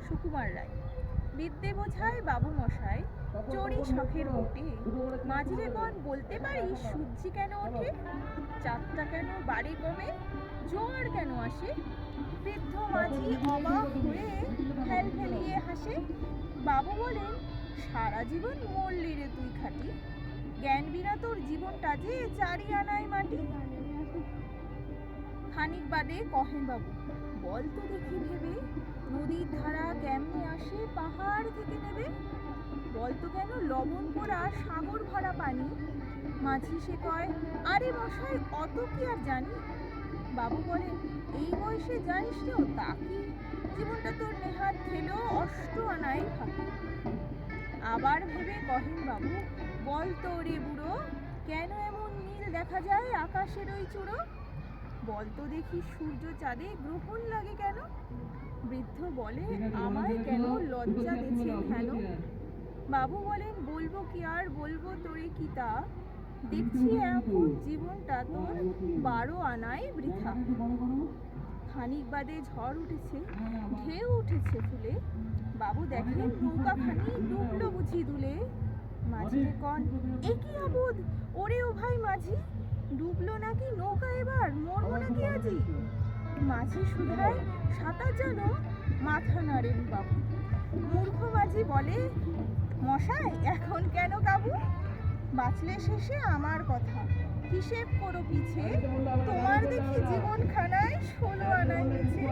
সুকুমার রায়। বিদ্যে বোঝায় বাবু মশাই, চড়ি শখের বটে। মাঝিরে গণ বলতে পারি সূর্যি কেন ওঠে? চাঁদটা কেন বাড়ি কমে? জোয়ার কেন আসে? বৃদ্ধ মাঝি অবাক হয়ে ফেল ফেলিয়ে হাসে। বাবু বলেন, সারা জীবন মরলি রে তুই খাটি, জ্ঞান বিনা তোর জীবনটা যে চারি আনায় মাটি। খানিক বাদে কহেন বাবু, বল তো দেখি ভেবে, নদীর ধারা কেমনে আসে পাহাড় থেকে নেবে? বলতো কেন লবণ পোড়া সাগর ভরা পানি? মাঝি সে কয়, আরে মশাই অত কি আর জানি। বাবু বলেন, এই বয়সে জানিস তো তা কি, জীবনটা তোর নেহাত খেলো অষ্ট আনাই ফাঁকি। আবার ভেবে কহেন বাবু, বল তো রে বুড়ো, কেন এমন নীল দেখা যায় আকাশের ওই চূড়ো? বলতো দেখি সূর্য চাঁদে গ্রহণ লাগে কেন? বৃদ্ধ বলে, আমায় কেন লজ্জা দিচ্ছেন কেন? বাবু বলেন, বলবো কি আর বলবো তোরে কি তা, দেখছি এখন জীবনটা তোর 12 আনায় বৃথা। খানিক বাদে ঝড় উঠেছে, ঢেউ উঠেছে ফুলে। বাবু দেখেন নৌকাখানি ডুবলো বুঝি দুলে। মাঝিরে কন, এ কি আবুদ, ওরে ও ভাই মাঝি, ডুবলো নাকি নৌকা এবার, মরবো নাকি আজি? মাঝি শুধায়, সাঁতার জানো? মাথা নাড়েন বাবু। মূর্খ মাঝি বলে, মশাই এখন কেন কাবু? বাঁচলে শেষে আমার কথা, হিসেব করো পিছে, তোমার দেখি জীবন খানায় 16 আনায় নিচে।